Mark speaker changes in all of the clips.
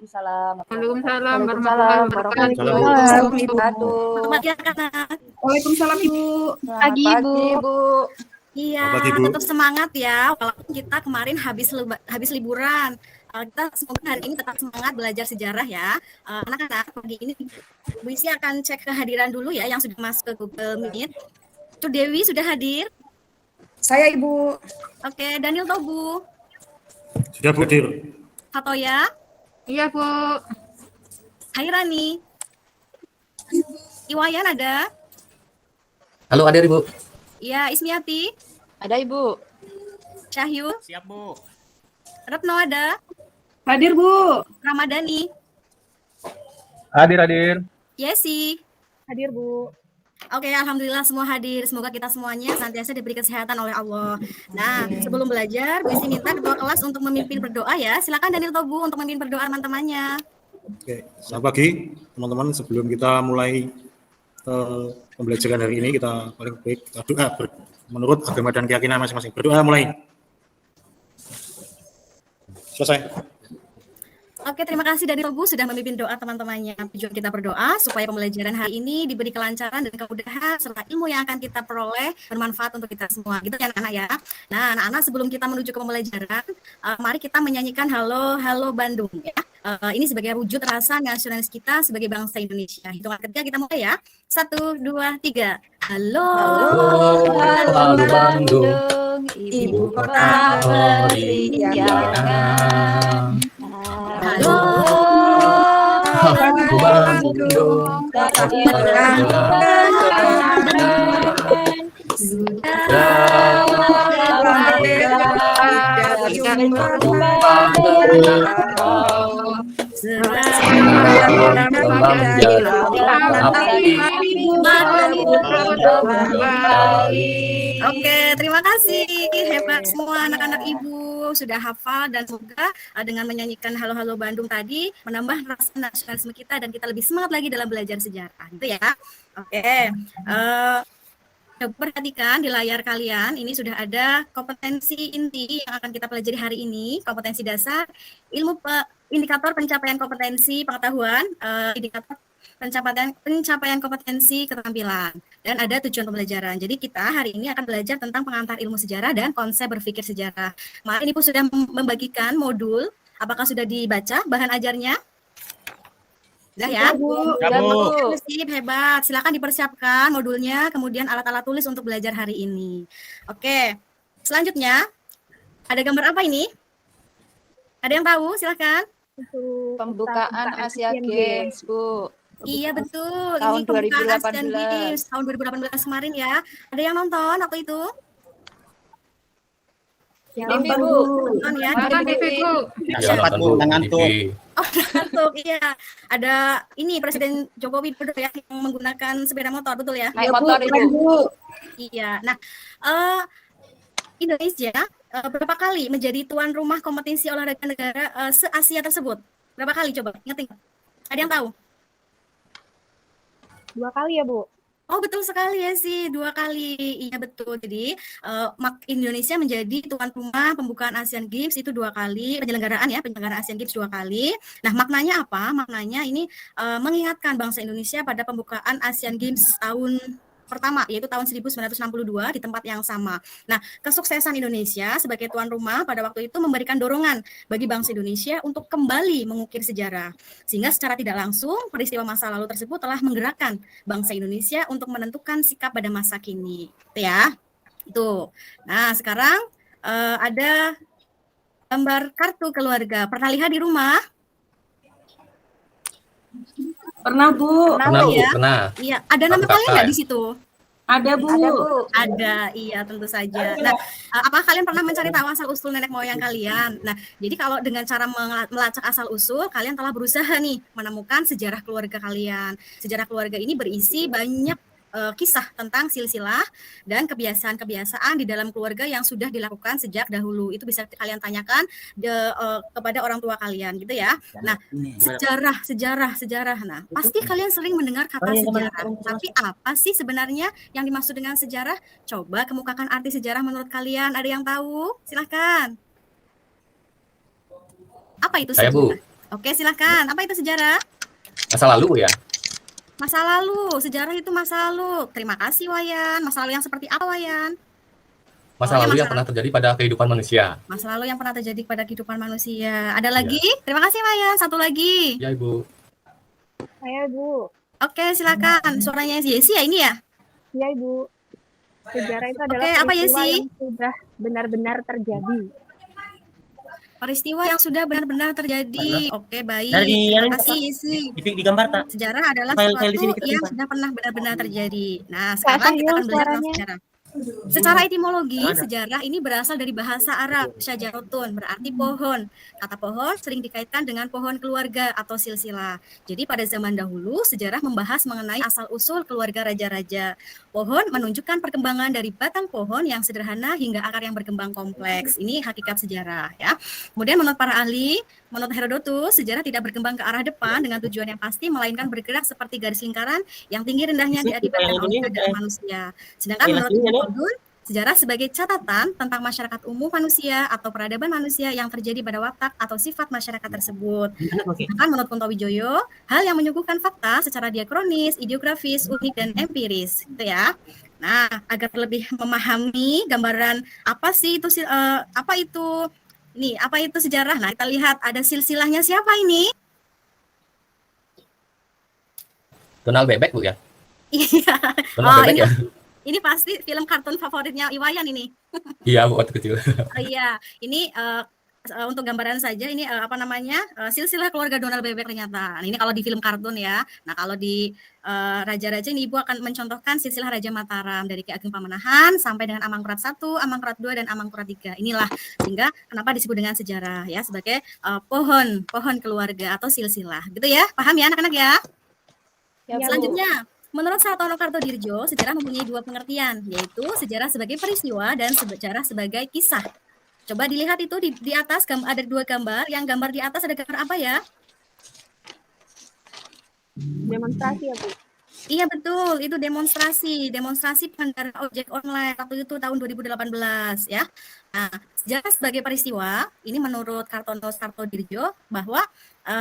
Speaker 1: Waalaikumsalam.
Speaker 2: Waalaikumsalam warahmatullahi
Speaker 1: Waalaikumsalam
Speaker 2: wabarakatuh.
Speaker 1: warahmatullahi
Speaker 3: Waalaikumsalam, Ibu.
Speaker 1: wabarakatuh.
Speaker 4: Selamat pagi anak-anak.
Speaker 3: Waalaikumsalam, Ibu.
Speaker 1: Selamat
Speaker 4: Pagi,
Speaker 1: pagi,
Speaker 4: Ibu.
Speaker 1: Ibu.
Speaker 4: Iya,
Speaker 5: Selamat pagi, Bu.
Speaker 4: tetap semangat ya. Walaupun kita kemarin habis liburan. Kita semoga hari ini tetap semangat belajar sejarah ya. Anak-anak, pagi ini Bu Isi akan cek kehadiran dulu ya yang sudah masuk ke Google Meet. Itu Dewi sudah hadir.
Speaker 3: Saya, Ibu.
Speaker 4: Oke, Daniel Tobu,
Speaker 5: Sudah Bu Dir.
Speaker 4: Fatoya,
Speaker 2: Iya, Bu.
Speaker 4: Hairani, Iwayan ada.
Speaker 6: Halo, hadir Ibu.
Speaker 4: Iya, Ismiati,
Speaker 1: Ada Ibu.
Speaker 4: Syahyu,
Speaker 7: Siap, Bu.
Speaker 4: Retno ada.
Speaker 3: Hadir, Bu.
Speaker 4: Ramadhani,
Speaker 8: Hadir.
Speaker 4: Yesi.
Speaker 3: Hadir, Bu.
Speaker 4: Oke, alhamdulillah semua hadir. Semoga kita semuanya senantiasa diberi kesehatan oleh Allah. Nah, sebelum belajar, Bu Isi minta ketua kelas untuk memimpin berdoa ya. Silakan Daniel Tobu untuk memimpin berdoa teman-temannya.
Speaker 5: Oke, selamat pagi teman-teman. Sebelum kita mulai pembelajaran hari ini, kita paling baik kita doa menurut agama dan keyakinan masing-masing. Berdoa mulai. Selesai.
Speaker 4: Oke, terima kasih Daniel Tobu sudah memimpin doa teman-temannya. Tujuan kita berdoa supaya pembelajaran hari ini diberi kelancaran dan kemudahan serta ilmu yang akan kita peroleh bermanfaat untuk kita semua. Gitu ya anak-anak ya. Nah, anak-anak sebelum kita menuju ke pembelajaran, mari kita menyanyikan Halo Halo Bandung ya. Ini sebagai wujud rasa nasionalis kita sebagai bangsa Indonesia. Hitungan ketiga kita mulai ya. 1, 2, 3. Halo,
Speaker 6: Halo Bandung,
Speaker 1: Ibu kota periangan.
Speaker 4: halo,
Speaker 6: Halo Bandung,
Speaker 4: Oke, terima kasih. Hebat semua anak-anak Ibu sudah hafal dan semoga dengan menyanyikan Halo Halo Bandung tadi menambah rasa nasionalisme kita dan kita lebih semangat lagi dalam belajar sejarah. Gitu ya. Oke. Perhatikan di layar kalian, ini sudah ada kompetensi inti yang akan kita pelajari hari ini, kompetensi dasar, indikator pencapaian kompetensi pengetahuan, indikator pencapaian kompetensi keterampilan, dan ada tujuan pembelajaran. Jadi kita hari ini akan belajar tentang pengantar ilmu sejarah dan konsep berpikir sejarah. Kemarin Ibu sudah membagikan modul, apakah sudah dibaca bahan ajarnya? Sudah ya? Sip, hebat. Silakan dipersiapkan modulnya, kemudian alat-alat tulis untuk belajar hari ini. Oke, selanjutnya ada gambar apa ini? Ada yang tahu? Silakan.
Speaker 1: Pembukaan Asia Games, Bu.
Speaker 4: Iya betul.
Speaker 1: Tahun
Speaker 4: Ini pembukaan Asian
Speaker 1: 2018.
Speaker 4: Games tahun 2018 kemarin ya. Ada yang nonton waktu itu?
Speaker 1: TV, Bu.
Speaker 4: Nonton ya.
Speaker 2: Nonton TV, Bu.
Speaker 7: Sempat, Bu, ngantuk.
Speaker 4: Oh, ngantuk. Iya. Ada ini Presiden Joko Widodo ya yang menggunakan sepeda motor, betul ya?
Speaker 1: Naik motor, Ibu.
Speaker 4: Iya. Nah, Indonesia berapa kali menjadi tuan rumah kompetisi olahraga negara se-Asia tersebut? Berapa kali coba? Ingat. Ada yang tahu?
Speaker 3: 2 kali ya, Bu.
Speaker 4: Oh, betul sekali ya sih, 2 kali. Iya betul. Jadi Indonesia menjadi tuan rumah pembukaan Asian Games itu 2 kali, penyelenggaraan Asian Games 2 kali. Nah, maknanya apa? Maknanya ini mengingatkan bangsa Indonesia pada pembukaan Asian Games tahun pertama, yaitu tahun 1962 di tempat yang sama. Nah, kesuksesan Indonesia sebagai tuan rumah pada waktu itu memberikan dorongan bagi bangsa Indonesia untuk kembali mengukir sejarah. Sehingga secara tidak langsung, peristiwa masa lalu tersebut telah menggerakkan bangsa Indonesia untuk menentukan sikap pada masa kini. Itu ya. Itu. Nah, sekarang ada gambar kartu keluarga. Pernah lihat di rumah?
Speaker 3: Pernah, Bu.
Speaker 6: Pernah, Bu,
Speaker 4: ya?
Speaker 6: pernah.
Speaker 4: Iya, ada nama kalian nggak di situ?
Speaker 3: Ada, Bu.
Speaker 4: Ada, iya tentu saja. Nah, apakah kalian pernah mencari tahu asal-usul nenek moyang kalian? Nah, jadi kalau dengan cara melacak asal-usul, kalian telah berusaha nih menemukan sejarah keluarga kalian. Sejarah keluarga ini berisi banyak kisah tentang silsilah dan kebiasaan-kebiasaan di dalam keluarga yang sudah dilakukan sejak dahulu. Itu bisa kalian tanyakan kepada orang tua kalian gitu ya. Nah, sejarah. Nah, pasti kalian sering mendengar kata sejarah. Tapi apa sih sebenarnya yang dimaksud dengan sejarah? Coba kemukakan arti sejarah menurut kalian. Ada yang tahu? Silahkan. Apa itu
Speaker 6: Saya,
Speaker 4: sejarah?
Speaker 6: Bu.
Speaker 4: Oke, silakan. Apa itu sejarah?
Speaker 6: Masa lalu ya?
Speaker 4: Masa lalu. Sejarah itu masa lalu. Terima kasih, Wayan. Masa lalu yang seperti apa, Wayan?
Speaker 6: Masa
Speaker 4: Pokoknya
Speaker 6: lalu yang
Speaker 4: masa
Speaker 6: pernah terjadi pada kehidupan manusia.
Speaker 4: Masa lalu yang pernah terjadi pada kehidupan manusia. Ada lagi? Terima kasih, Wayan. Satu lagi.
Speaker 6: Ya, Ibu.
Speaker 3: Saya Bu.
Speaker 4: Oke, silakan. Suaranya Yesi ya ini ya?
Speaker 3: Iya Ibu. Sejarah itu adalah
Speaker 4: Oke, apa
Speaker 3: peristiwa
Speaker 4: Yesi?
Speaker 3: yang sudah benar-benar terjadi.
Speaker 4: Peristiwa yang sudah benar-benar terjadi. Oke, baik.
Speaker 7: Dari yang
Speaker 4: Terima kasih, Yesi.
Speaker 7: di gambar tak?
Speaker 4: Sejarah adalah
Speaker 7: File-file di sini
Speaker 4: sesuatu
Speaker 7: kita
Speaker 4: yang
Speaker 7: simpan.
Speaker 4: sudah pernah benar-benar terjadi. Nah,
Speaker 3: Kak
Speaker 4: sekarang kita
Speaker 3: Sahil
Speaker 4: akan belajar tentang
Speaker 3: suaranya.
Speaker 4: sejarah. Secara etimologi,
Speaker 7: Ada.
Speaker 4: sejarah ini berasal dari bahasa Arab, syajarotun, berarti pohon. Kata pohon sering dikaitkan dengan pohon keluarga atau silsilah. Jadi pada zaman dahulu, sejarah membahas mengenai asal-usul keluarga raja-raja. Pohon menunjukkan perkembangan dari batang pohon yang sederhana hingga akar yang berkembang kompleks. Ini hakikat sejarah, ya. Kemudian menurut para ahli, menurut Herodotus, sejarah tidak berkembang ke arah depan dengan tujuan yang pasti, melainkan bergerak seperti garis lingkaran yang tinggi rendahnya diakibatkan oleh keadaan manusia. Sedangkan menurut Ibnu Khaldun, sejarah sebagai catatan tentang masyarakat umum manusia atau peradaban manusia yang terjadi pada watak atau sifat masyarakat tersebut. Sedangkan menurut Kuntowijoyo, hal yang menyuguhkan fakta secara diakronis, ideografis, unik, dan empiris. Gitu ya. Nah, agar lebih memahami gambaran apa sih itu, apa itu sejarah. Nah, kita lihat ada silsilahnya siapa ini?
Speaker 6: Donald Bebek, Bu ya?
Speaker 4: Iya.
Speaker 6: Donald Bebek ya?
Speaker 4: Ini pasti film kartun favoritnya Iwayan ini.
Speaker 6: Iya, Bu, waktu kecil.
Speaker 4: Iya, ini untuk gambaran saja ini silsilah keluarga Donald Bebek ternyata. Nah, ini kalau di film kartun ya. Nah, kalau di Raja-Raja ini Ibu akan mencontohkan silsilah Raja Mataram dari Ki Ageng Pamanahan sampai dengan Amangkurat I, Amangkurat II, dan Amangkurat III. Inilah sehingga kenapa disebut dengan sejarah ya, sebagai pohon keluarga atau silsilah. Gitu ya. Paham ya anak-anak ya?
Speaker 1: Ya, Bu.
Speaker 4: Selanjutnya, menurut Sartono Kartodirjo, sejarah mempunyai dua pengertian, yaitu sejarah sebagai peristiwa dan sejarah sebagai kisah. Coba dilihat itu di atas ada dua gambar. Yang gambar di atas ada gambar apa ya?
Speaker 3: Demonstrasi ya Bu.
Speaker 4: Iya betul, itu demonstrasi pengendara ojek online waktu itu tahun 2018 ya. Nah, sejarah sebagai peristiwa ini menurut Kartodirjo bahwa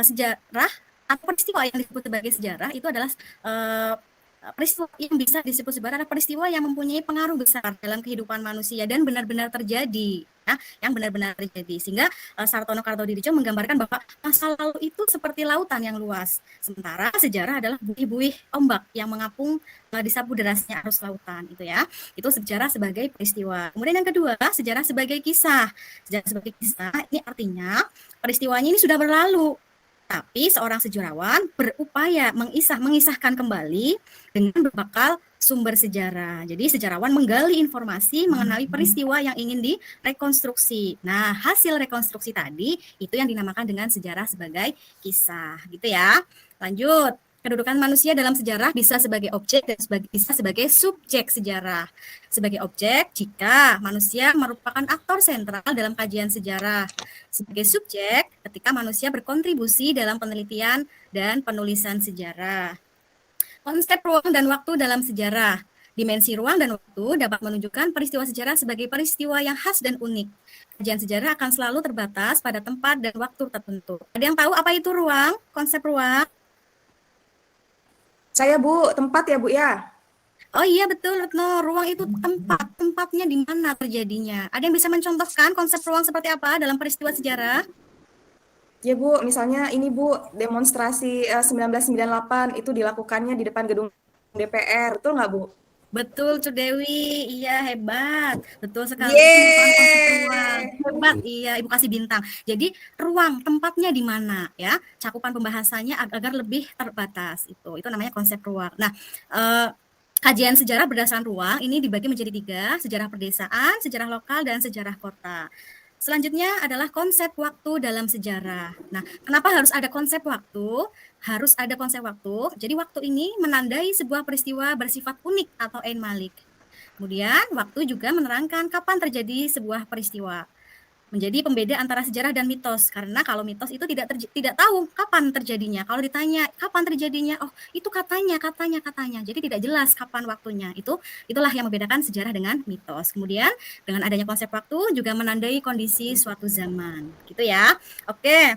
Speaker 4: sejarah atau peristiwa yang disebut sebagai sejarah itu adalah peristiwa yang bisa disebut sebagai peristiwa yang mempunyai pengaruh besar dalam kehidupan manusia dan benar-benar terjadi, ya, yang benar-benar terjadi. Sehingga Sartono Kartodirjo menggambarkan bahwa masa lalu itu seperti lautan yang luas, sementara sejarah adalah buih-buih ombak yang mengapung disapu derasnya arus lautan, itu ya. Itu sejarah sebagai peristiwa. Kemudian yang kedua, sejarah sebagai kisah. Sejarah sebagai kisah ini artinya peristiwanya ini sudah berlalu, tapi seorang sejarawan berupaya mengisahkan kembali dengan berbekal sumber sejarah. Jadi sejarawan menggali informasi mengenai peristiwa yang ingin direkonstruksi. Nah, hasil rekonstruksi tadi itu yang dinamakan dengan sejarah sebagai kisah, gitu ya. Lanjut. Kedudukan manusia dalam sejarah bisa sebagai objek dan bisa sebagai subjek sejarah. Sebagai objek jika manusia merupakan aktor sentral dalam kajian sejarah. Sebagai subjek ketika manusia berkontribusi dalam penelitian dan penulisan sejarah. Konsep ruang dan waktu dalam sejarah. Dimensi ruang dan waktu dapat menunjukkan peristiwa sejarah sebagai peristiwa yang khas dan unik. Kajian sejarah akan selalu terbatas pada tempat dan waktu tertentu. Ada yang tahu apa itu ruang? Konsep ruang?
Speaker 1: Saya Bu, tempat ya Bu ya.
Speaker 4: Oh iya betul Retno, ruang itu tempatnya di mana terjadinya. Ada yang bisa mencontohkan konsep ruang seperti apa dalam peristiwa sejarah?
Speaker 1: Ya Bu, misalnya ini Bu, demonstrasi 1998 itu dilakukannya di depan gedung DPR, betul nggak Bu?
Speaker 4: Betul Dewi, iya hebat, betul sekali.
Speaker 1: Yeay.
Speaker 4: Konsep ruang. Hebat, iya Ibu kasih bintang. Jadi ruang tempatnya di mana ya? Cakupan pembahasannya agar lebih terbatas itu namanya konsep ruang. Nah, kajian sejarah berdasarkan ruang ini dibagi menjadi 3, sejarah perdesaan, sejarah lokal, dan sejarah kota. Selanjutnya adalah konsep waktu dalam sejarah. Nah, kenapa harus ada konsep waktu? Harus ada konsep waktu. Jadi waktu ini menandai sebuah peristiwa bersifat unik atau ain malik. Kemudian waktu juga menerangkan kapan terjadi sebuah peristiwa. Menjadi pembeda antara sejarah dan mitos, karena kalau mitos itu tidak tahu kapan terjadinya. Kalau ditanya kapan terjadinya, oh itu katanya. Jadi tidak jelas kapan waktunya. Itulah yang membedakan sejarah dengan mitos. Kemudian dengan adanya konsep waktu juga menandai kondisi suatu zaman, gitu ya. Oke.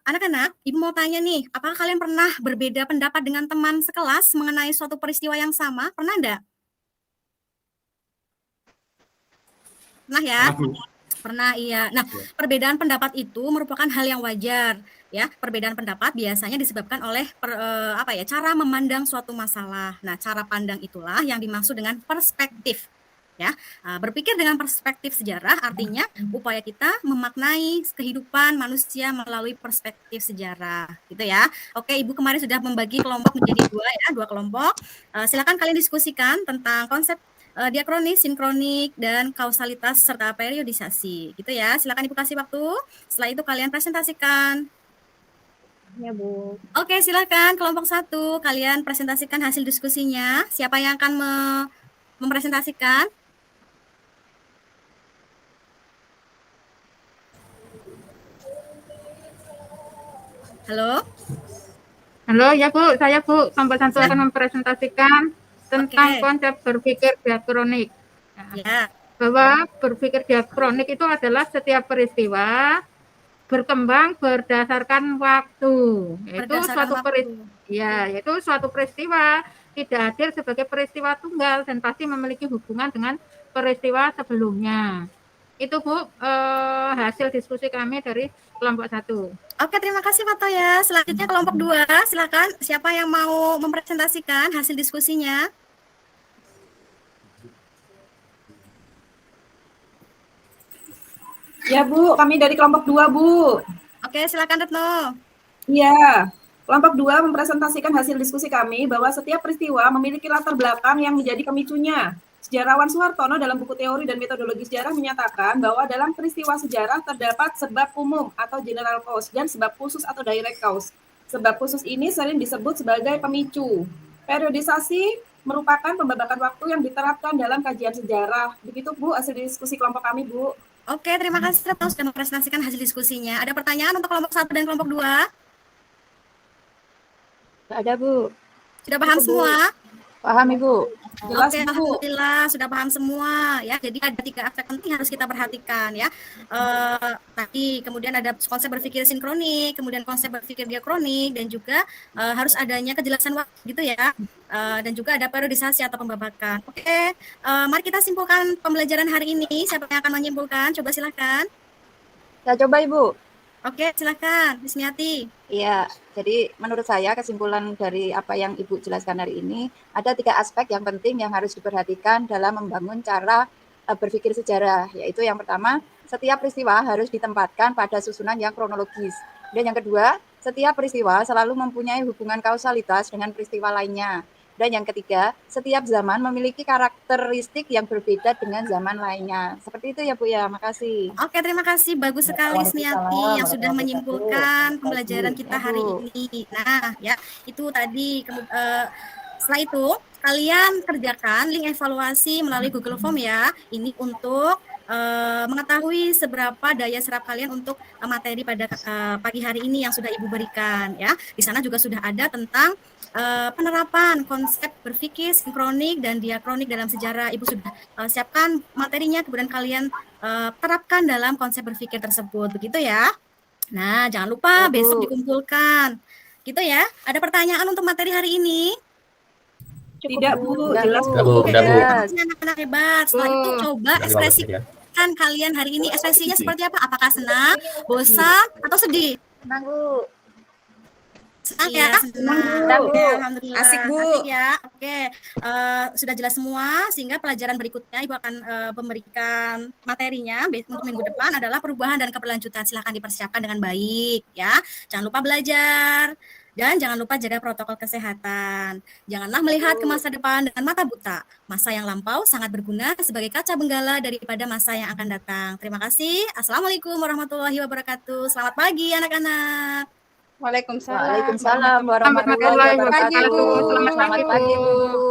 Speaker 4: Anak-anak, Ibu mau tanya nih, apakah kalian pernah berbeda pendapat dengan teman sekelas mengenai suatu peristiwa yang sama? Pernah enggak? Pernah ya? Pernah, iya. Nah, perbedaan pendapat itu merupakan hal yang wajar, ya. Perbedaan pendapat biasanya disebabkan oleh cara memandang suatu masalah. Nah, cara pandang itulah yang dimaksud dengan perspektif, ya. Berpikir dengan perspektif sejarah artinya upaya kita memaknai kehidupan manusia melalui perspektif sejarah, gitu ya. Oke, Ibu kemarin sudah membagi kelompok menjadi dua kelompok. Silakan kalian diskusikan tentang konsep diakronik, sinkronik, dan kausalitas serta periodisasi, gitu ya. Silakan Ibu kasih waktu. Setelah itu kalian presentasikan.
Speaker 3: Ya, Bu.
Speaker 4: Oke, silakan kelompok 1, kalian presentasikan hasil diskusinya. Siapa yang akan mempresentasikan? Halo?
Speaker 2: Halo, ya Bu, saya Bu, kelompok 1 akan mempresentasikan tentang konsep berpikir diakronik.
Speaker 4: Ya.
Speaker 2: Bahwa berpikir diakronik itu adalah setiap peristiwa berkembang berdasarkan waktu. Yaitu suatu peristiwa tidak hadir sebagai peristiwa tunggal dan pasti memiliki hubungan dengan peristiwa sebelumnya. Itu Bu, hasil diskusi kami dari kelompok 1.
Speaker 4: Oke, terima kasih Pak Toya. Selanjutnya kelompok 2, silakan. Siapa yang mau mempresentasikan hasil diskusinya?
Speaker 8: Ya Bu, kami dari kelompok 2 Bu.
Speaker 4: Oke, silakan Retno.
Speaker 8: Iya, kelompok 2 mempresentasikan hasil diskusi kami bahwa setiap peristiwa memiliki latar belakang yang menjadi pemicunya. Sejarawan Soehartono dalam buku teori dan metodologi sejarah menyatakan bahwa dalam peristiwa sejarah terdapat sebab umum atau general cause dan sebab khusus atau direct cause. Sebab khusus ini sering disebut sebagai pemicu. Periodisasi merupakan pembabakan waktu yang diterapkan dalam kajian sejarah. Begitu Bu, hasil diskusi kelompok kami Bu.
Speaker 4: Oke, terima kasih Retno sudah mempresentasikan hasil diskusinya. Ada pertanyaan untuk kelompok 1 dan kelompok 2?
Speaker 3: Ada, Bu.
Speaker 4: Sudah paham semua?
Speaker 3: Paham, Ibu.
Speaker 8: Jelas,
Speaker 4: Oke,
Speaker 8: Bu.
Speaker 4: alhamdulillah sudah paham semua ya. Jadi ada 3 aspek penting harus kita perhatikan ya. Tadi kemudian ada konsep berpikir sinkronik, kemudian konsep berpikir diakronik, dan juga harus adanya kejelasan waktu gitu ya. Dan juga ada periodisasi atau pembabakan. Oke, mari kita simpulkan pembelajaran hari ini. Siapa yang akan menyimpulkan? Coba silakan.
Speaker 3: Saya coba, Ibu.
Speaker 4: Oke, silakan, Bismiati.
Speaker 9: Iya, jadi menurut saya kesimpulan dari apa yang Ibu jelaskan hari ini, ada 3 aspek yang penting yang harus diperhatikan dalam membangun cara berpikir sejarah, yaitu yang pertama, setiap peristiwa harus ditempatkan pada susunan yang kronologis. Dan yang kedua, setiap peristiwa selalu mempunyai hubungan kausalitas dengan peristiwa lainnya. Dan yang ketiga, setiap zaman memiliki karakteristik yang berbeda dengan zaman lainnya. Seperti itu ya Bu ya, makasih.
Speaker 4: Oke, terima kasih. Bagus sekali Smiati yang sudah menyimpulkan pembelajaran kita hari ini. Nah, ya, itu tadi. Setelah itu, kalian kerjakan link evaluasi melalui Google Form ya. Ini untuk mengetahui seberapa daya serap kalian untuk materi pada pagi hari ini yang sudah Ibu berikan ya. Di sana juga sudah ada tentang penerapan konsep berpikir sinkronik dan diakronik dalam sejarah. Ibu sudah siapkan materinya, kemudian kalian terapkan dalam konsep berpikir tersebut, begitu ya. Nah, jangan lupa besok dikumpulkan, gitu ya. Ada pertanyaan untuk materi hari ini?
Speaker 8: Tidak Bu, jelas
Speaker 6: Bu.
Speaker 4: Anak-anak hebat. Setelah itu coba ekspresikan kalian hari ini. Ekspresinya seperti apa? Apakah senang, bosan, atau sedih?
Speaker 9: Senang Bu.
Speaker 4: Senang ya?
Speaker 8: Senang Bu.
Speaker 4: Alhamdulillah.
Speaker 1: Asik Bu.
Speaker 4: Asik ya. Oke, sudah jelas semua. Sehingga pelajaran berikutnya Ibu akan memberikan materinya untuk minggu depan adalah perubahan dan keberlanjutan. Silahkan dipersiapkan dengan baik ya. Jangan lupa belajar. Dan jangan lupa jaga protokol kesehatan. Janganlah melihat ke masa depan dengan mata buta. Masa yang lampau sangat berguna sebagai kaca benggala daripada masa yang akan datang. Terima kasih. Assalamualaikum warahmatullahi wabarakatuh. Selamat pagi anak-anak.
Speaker 9: Waalaikumsalam warahmatullahi wabarakatuh. Selamat pagi Bu.